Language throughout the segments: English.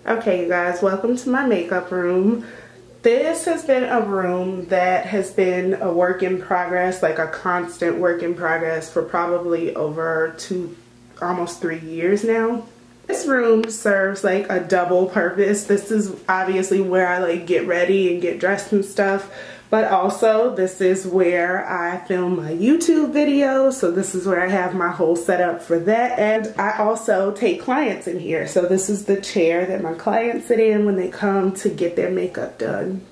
Okay, you guys, welcome to my makeup room. This has been a room that has been a work in progress, like a constant work in progress for probably over almost 3 years now. This room serves like a double purpose. This is obviously where I like get ready and get dressed and stuff, but also this is where I film my YouTube videos. So this is where I have my whole setup for that. And I also take clients in here. So this is the chair that my clients sit in when they come to get their makeup done.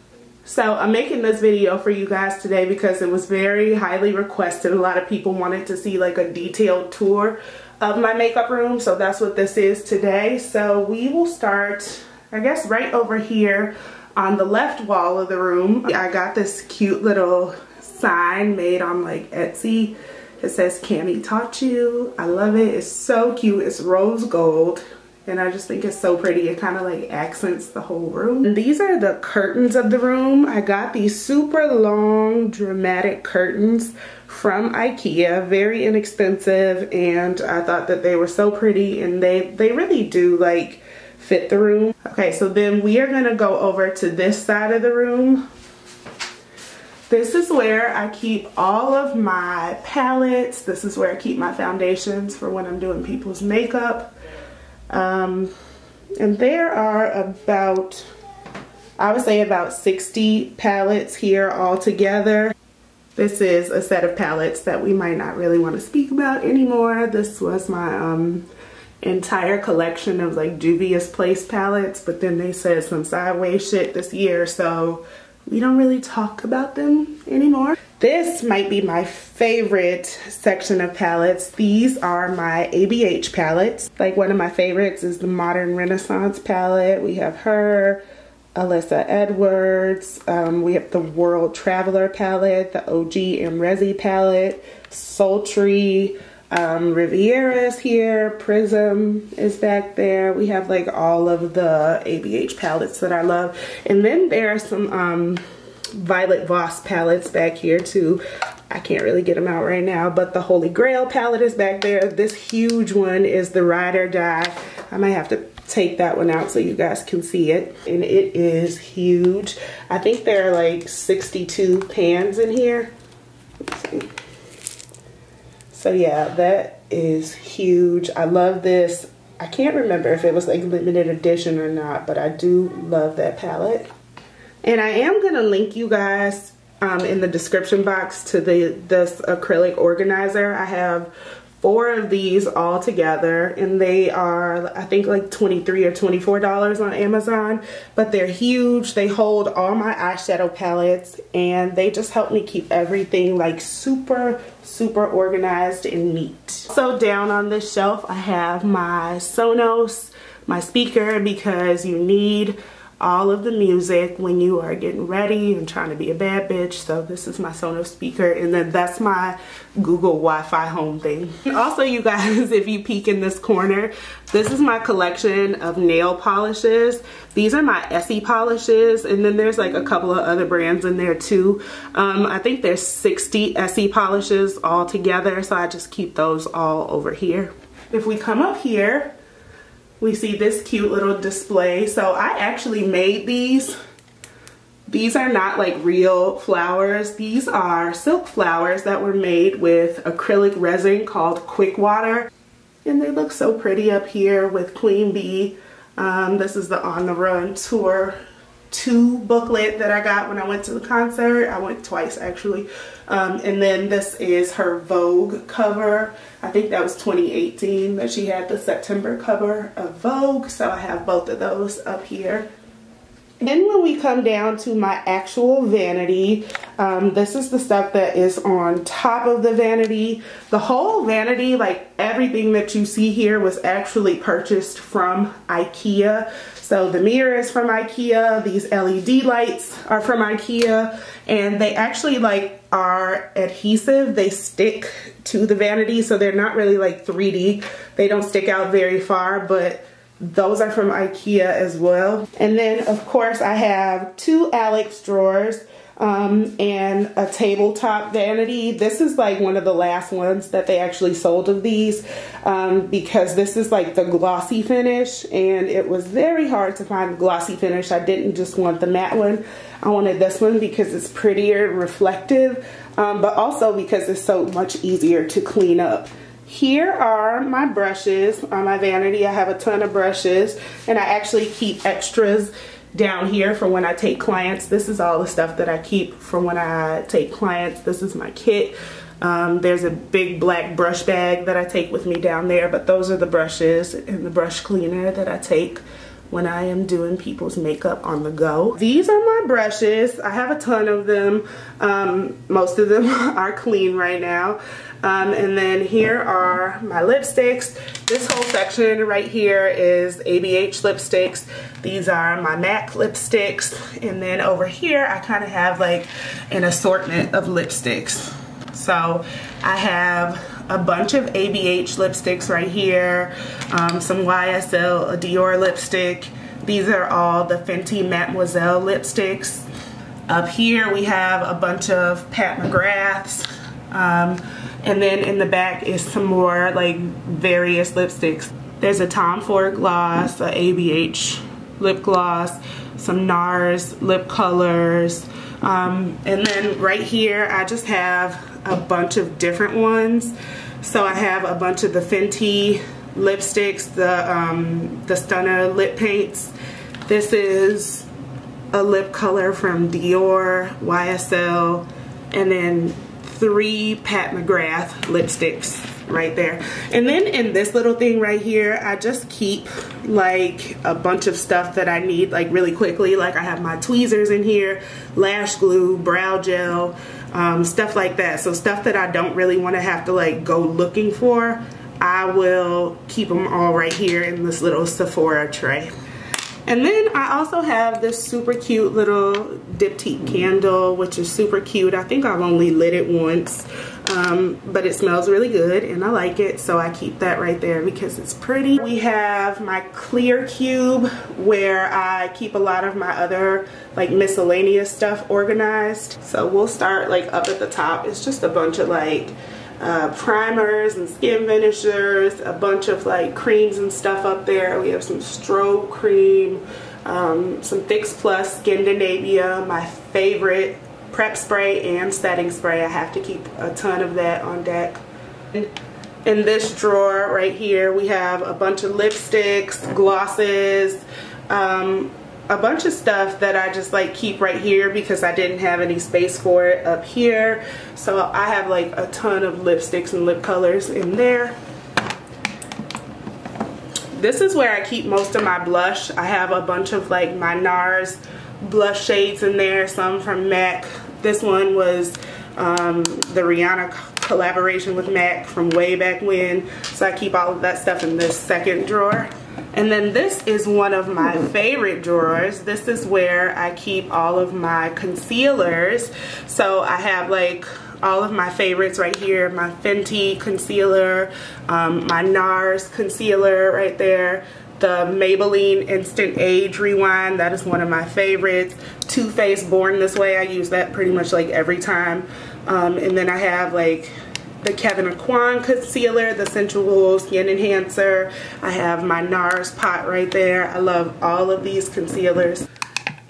So I'm making this video for you guys today because it was very highly requested. A lot of people wanted to see like a detailed tour of my makeup room, so that's what this is today. So we will start, I guess, right over here on the left wall of the room. I got this cute little sign made on like Etsy. It says Cami taught you. I love it. It's so cute. It's rose gold and I just think it's so pretty. It kind of like accents the whole room. And these are the curtains of the room. I got these super long dramatic curtains from IKEA, very inexpensive, and I thought that they were so pretty, and they really do like fit the room. Okay, so then we are gonna go over to this side of the room. This is where I keep all of my palettes. This is where I keep my foundations for when I'm doing people's makeup. And there are about, I would say about 60 palettes here all together. This is a set of palettes that we might not really want to speak about anymore. This was my entire collection of like dubious place palettes, but then they said some sideways shit this year, so we don't really talk about them anymore. This might be my favorite section of palettes. These are my ABH palettes. Like one of my favorites is the Modern Renaissance palette. We have her. Alyssa Edwards, we have the World Traveler palette, the OG and Resi palette, Sultry, Riviera's here, Prism is back there. We have like all of the ABH palettes that I love. And then there are some Violet Voss palettes back here too. I can't really get them out right now, but the Holy Grail palette is back there. This huge one is the Ride or Die. I might have to take that one out so you guys can see it, and it is huge. I think there are like 62 pans in here. Let's see. So yeah, that is huge. I love this. I can't remember if it was like limited edition or not, but I do love that palette. And I am gonna link you guys in the description box to this acrylic organizer. I have 4 of these all together, and they are, I think, like $23 or $24 on Amazon, but they're huge. They hold all my eyeshadow palettes, and they just help me keep everything like super organized and neat. So down on this shelf I have my Sonos, my speaker, because you need all of the music when you are getting ready and trying to be a bad bitch. So this is my Sonos speaker, and then that's my Google Wi-Fi home thing. Also, you guys, if you peek in this corner, this is my collection of nail polishes. These are my Essie polishes, and then there's like a couple of other brands in there too. I think there's 60 Essie polishes all together, so I just keep those all over here. If we come up here, we see this cute little display. So I actually made these. These are not like real flowers. These are silk flowers that were made with acrylic resin called Quick Water. And they look so pretty up here with Queen Bee. This is the On the Run Tour 2 booklet that I got when I went to the concert. I went twice actually. And then this is her Vogue cover. I think that was 2018 that she had the September cover of Vogue. So I have both of those up here. Then when we come down to my actual vanity, this is the stuff that is on top of the vanity. The whole vanity, like everything that you see here, was actually purchased from IKEA. So the mirror is from IKEA, these LED lights are from IKEA, and they actually like are adhesive. They stick to the vanity, so they're not really like 3D. They don't stick out very far, but those are from IKEA as well. And then of course I have 2 Eyelash drawers. and a tabletop vanity. This is like one of the last ones that they actually sold of these, because this is like the glossy finish, and it was very hard to find the glossy finish. I didn't just want the matte one. I wanted this one because it's prettier and reflective, but also because it's so much easier to clean up. Here are my brushes on my vanity. I have a ton of brushes, and I actually keep extras down here for when I take clients. This is all the stuff that I keep for when I take clients. This is my kit. There's a big black brush bag that I take with me down there, but those are the brushes and the brush cleaner that I take when I am doing people's makeup on the go. These are my brushes. I have a ton of them. Most of them are clean right now. And then here are my lipsticks. This whole section right here is ABH lipsticks. These are my MAC lipsticks. And then over here, I kind of have like an assortment of lipsticks. So I have a bunch of ABH lipsticks right here, some YSL, a Dior lipstick. These are all the Fenty Mademoiselle lipsticks. Up here we have a bunch of Pat McGraths. And then in the back is some more like various lipsticks. There's a Tom Ford gloss, a ABH lip gloss, some NARS lip colors. And then right here I just have a bunch of different ones. So I have a bunch of the Fenty lipsticks, the Stunner lip paints. This is a lip color from Dior, YSL, and then 3 Pat McGrath lipsticks right there. And then in this little thing right here, I just keep like a bunch of stuff that I need like really quickly. Like I have my tweezers in here, lash glue, brow gel, stuff like that. So stuff that I don't really want to have to like go looking for, I will keep them all right here in this little Sephora tray. And then I also have this super cute little diptyque candle, which is super cute. I think I've only lit it once, but it smells really good and I like it, so I keep that right there because it's pretty. We have my clear cube where I keep a lot of my other like miscellaneous stuff organized. So we'll start like up at the top. It's just a bunch of like primers and skin finishers, a bunch of like creams and stuff up there. We have some strobe cream, some Fix Plus Skindinavia, my favorite prep spray and setting spray. I have to keep a ton of that on deck. In this drawer right here we have a bunch of lipsticks, glosses, a bunch of stuff that I just like keep right here because I didn't have any space for it up here. So I have like a ton of lipsticks and lip colors in there. This is where I keep most of my blush. I have a bunch of like my NARS blush shades in there, some from MAC. This one was the Rihanna collaboration with MAC from way back when. So I keep all of that stuff in this second drawer. And then this is one of my favorite drawers. This is where I keep all of my concealers. So I have like all of my favorites right here. My Fenty concealer, my NARS concealer right there. The Maybelline Instant Age Rewind, that is one of my favorites. Too Faced Born This Way, I use that pretty much like every time. And then I have like the Kevyn Aucoin concealer, the Sensual Skin Enhancer. I have my NARS pot right there. I love all of these concealers.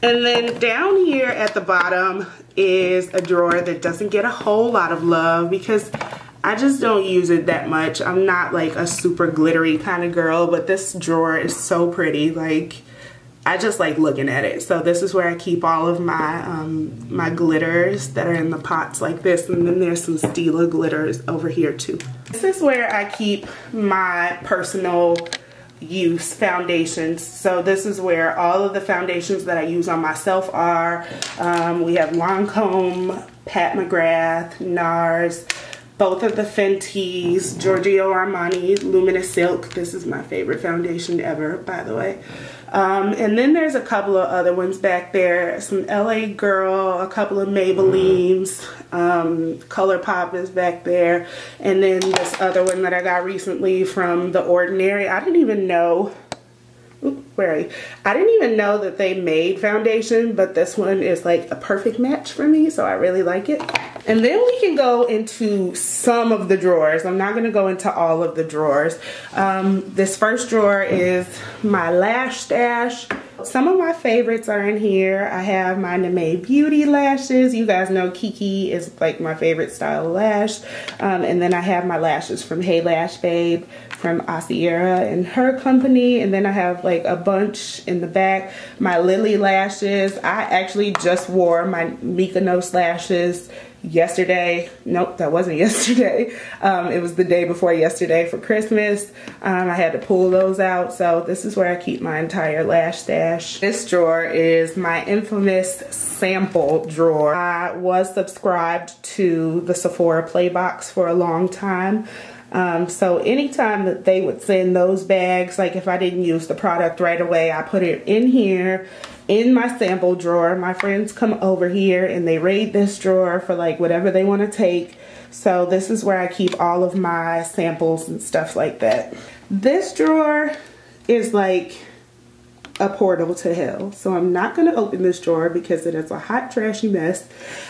And then down here at the bottom is a drawer that doesn't get a whole lot of love because I just don't use it that much. I'm not like a super glittery kind of girl, but this drawer is so pretty. Like, I just like looking at it. So this is where I keep all of my my glitters that are in the pots like this, and then there's some Stila glitters over here too. This is where I keep my personal use foundations. So this is where all of the foundations that I use on myself are. We have Lancome, Pat McGrath, NARS, both of the Fenty's, Giorgio Armani Luminous Silk. This is my favorite foundation ever, by the way. And then there's a couple of other ones back there. Some LA Girl, a couple of Maybellines, ColourPop is back there. And then this other one that I got recently from The Ordinary. I didn't even know. Oops. Where are you? I didn't even know that they made foundation, but this one is like a perfect match for me, so I really like it. And then we can go into some of the drawers. I'm not going to go into all of the drawers. This first drawer is my lash stash. Some of my favorites are in here. I have my Name Beauty lashes. You guys know Kiki is like my favorite style of lash. And then I have my lashes from Hey Lash Babe, from Asiera and her company. And then I have like a bunch in the back. My Lily lashes. I actually just wore my Mykonos lashes yesterday. Nope, that wasn't yesterday. It was the day before yesterday for Christmas. I had to pull those out, so this is where I keep my entire lash stash. This drawer is my infamous sample drawer. I was subscribed to the Sephora Playbox for a long time. So anytime that they would send those bags, like if I didn't use the product right away, I put it in here in my sample drawer. My friends come over here and they raid this drawer for like whatever they want to take. So this is where I keep all of my samples and stuff like that. This drawer is like a portal to hell. So I'm not going to open this drawer because it is a hot, trashy mess.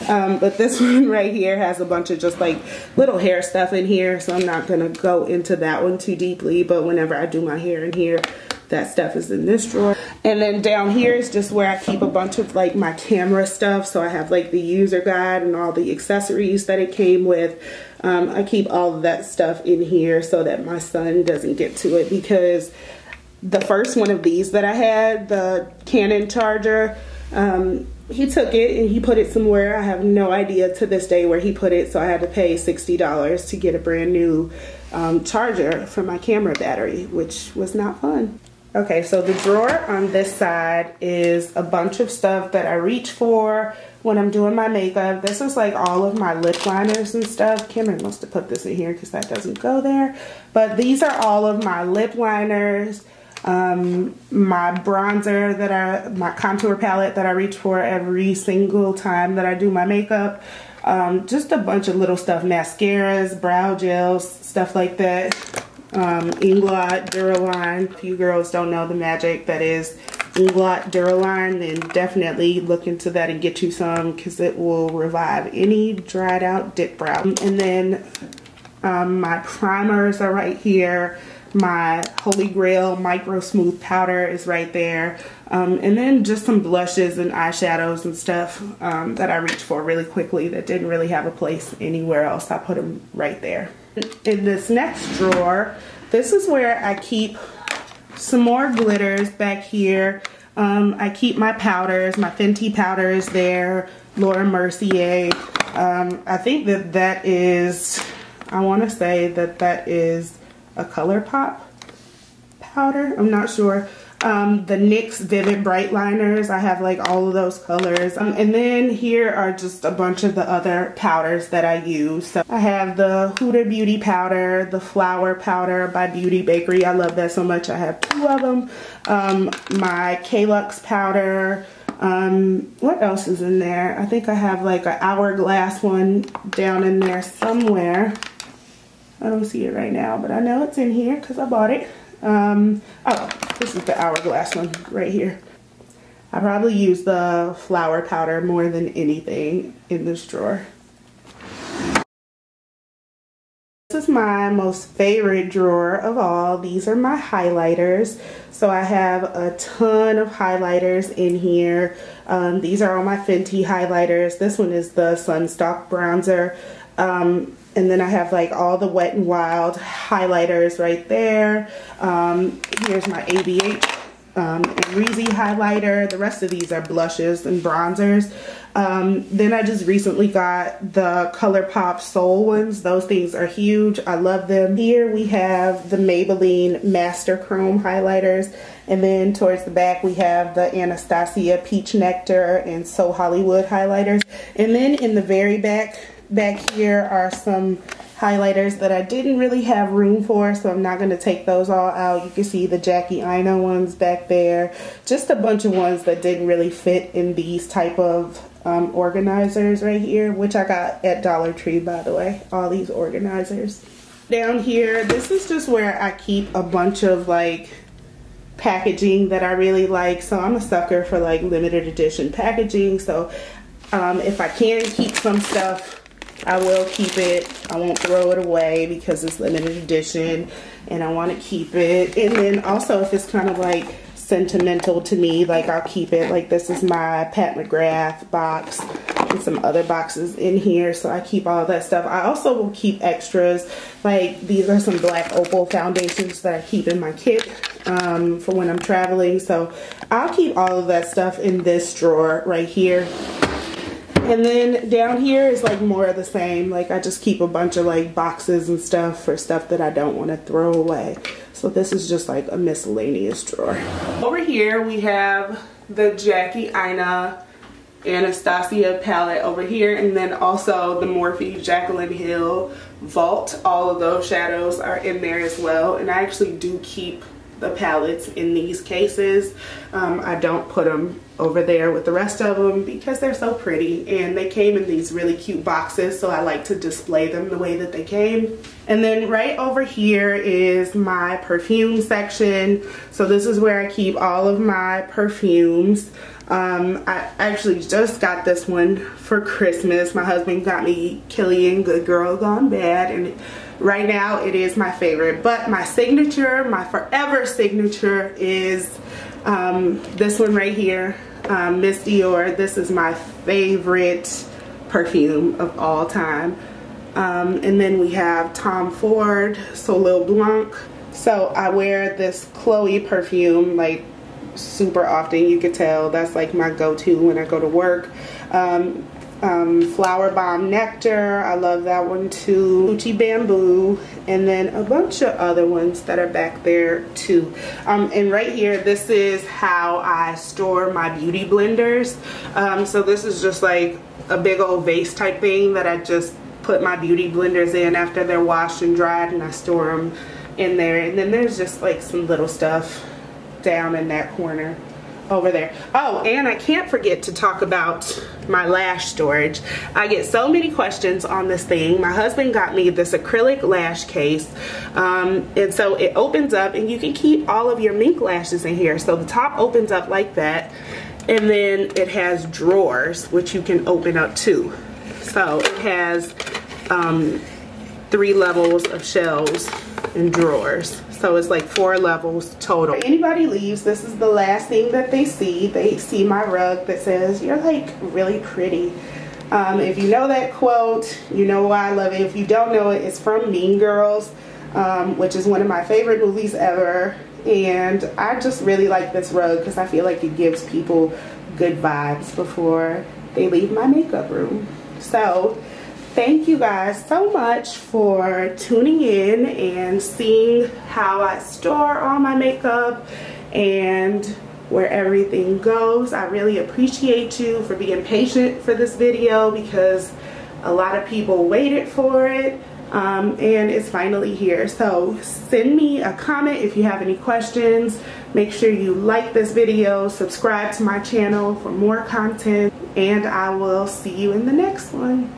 But this one right here has a bunch of just like little hair stuff in here. So I'm not going to go into that one too deeply. But whenever I do my hair in here, that stuff is in this drawer. And then down here is just where I keep a bunch of like my camera stuff. So I have like the user guide and all the accessories that it came with. I keep all of that stuff in here so that my son doesn't get to it, because the first one of these that I had, the Canon charger, he took it and he put it somewhere. I have no idea to this day where he put it, so I had to pay $60 to get a brand new charger for my camera battery, which was not fun. Okay, so the drawer on this side is a bunch of stuff that I reach for when I'm doing my makeup. This is like all of my lip liners and stuff. Cameron must have put this in here because that doesn't go there. But these are all of my lip liners, my bronzer, my contour palette that I reach for every single time that I do my makeup. Just a bunch of little stuff, mascaras, brow gels, stuff like that. Inglot, Duraline. If you girls don't know the magic that is Inglot Duraline, then definitely look into that and get you some, because it will revive any dried out dip brow. And then my primers are right here. My Holy Grail Micro Smooth Powder is right there. And then just some blushes and eyeshadows and stuff that I reach for really quickly that didn't really have a place anywhere else. I put them right there. In this next drawer, this is where I keep some more glitters back here. I keep my powders, my Fenty powders there, Laura Mercier. I think that is, I want to say that is a ColourPop powder. I'm not sure. The NYX Vivid Bright Liners, I have like all of those colors. And then here are just a bunch of the other powders that I use. So I have the Huda Beauty powder, the Flower powder by Beauty Bakery. I love that so much. I have 2 of them. My K-Lux powder. What else is in there? I think I have like an Hourglass one down in there somewhere. I don't see it right now, but I know it's in here because I bought it. Oh, this is the Hourglass one right here. I probably use the Flower powder more than anything in this drawer. This is my most favorite drawer of all. These are my highlighters. So I have a ton of highlighters in here. These are all my Fenty highlighters. This one is the Sunstock bronzer. And then I have like all the Wet n Wild highlighters right there. Here's my ABH and Reezy highlighter. The rest of these are blushes and bronzers. Then I just recently got the ColourPop Soul ones. Those things are huge. I love them. Here we have the Maybelline Master Chrome highlighters. And then towards the back we have the Anastasia Peach Nectar and So Hollywood highlighters. And then in the very back here are some highlighters that I didn't really have room for, so I'm not going to take those all out. You can see the Jackie Aina ones back there. Just a bunch of ones that didn't really fit in these type of organizers right here, which I got at Dollar Tree, by the way. All these organizers. Down here, this is just where I keep a bunch of like packaging that I really like. So I'm a sucker for like limited edition packaging. So if I can keep some stuff, I will keep it. I won't throw it away because it's limited edition and I want to keep it. And then also if it's kind of like sentimental to me, like I'll keep it. Like this is my Pat McGrath box and some other boxes in here, so I keep all that stuff. I also will keep extras, like these are some black opal foundations that I keep in my kit for when I'm traveling, so I'll keep all of that stuff in this drawer right here. And then down here is like more of the same. Like I just keep a bunch of like boxes and stuff for stuff that I don't want to throw away. So this is just like a miscellaneous drawer. Over here we have the Jackie Aina Anastasia palette over here, and then also the Morphe Jaclyn Hill Vault. All of those shadows are in there as well, and I actually do keep the palettes in these cases. I don't put them over there with the rest of them because they're so pretty, and they came in these really cute boxes, so I like to display them the way that they came. And then right over here is my perfume section. So this is where I keep all of my perfumes. I actually just got this one for Christmas. My husband got me Killian Good Girl Gone Bad, and right now it is my favorite. But my signature, my forever signature is this one right here, Miss Dior. This is my favorite perfume of all time. And then we have Tom Ford Soleil Blanc. So I wear this Chloe perfume like super often. You could tell that's like my go-to when I go to work. Flower Bomb Nectar, I love that one too. Gucci Bamboo, and then a bunch of other ones that are back there too. And right here, this is how I store my beauty blenders. So this is just like a big old vase type thing that I just put my beauty blenders in after they're washed and dried, and I store them in there. And then there's just like some little stuff down in that corner over there. Oh, and I can't forget to talk about my lash storage. I get so many questions on this thing. My husband got me this acrylic lash case, and so it opens up and you can keep all of your mink lashes in here. So the top opens up like that, and then it has drawers which you can open up too. So it has 3 levels of shelves and drawers. So it's like 4 levels total. If anybody leaves, this is the last thing that they see. They see my rug that says, "You're like really pretty." If you know that quote, you know why I love it. If you don't know it, it's from Mean Girls, which is one of my favorite movies ever. And I just really like this rug because I feel like it gives people good vibes before they leave my makeup room. So thank you guys so much for tuning in and seeing how I store all my makeup and where everything goes. I really appreciate you for being patient for this video because a lot of people waited for it, and it's finally here. So send me a comment if you have any questions. Make sure you like this video, subscribe to my channel for more content, and I will see you in the next one.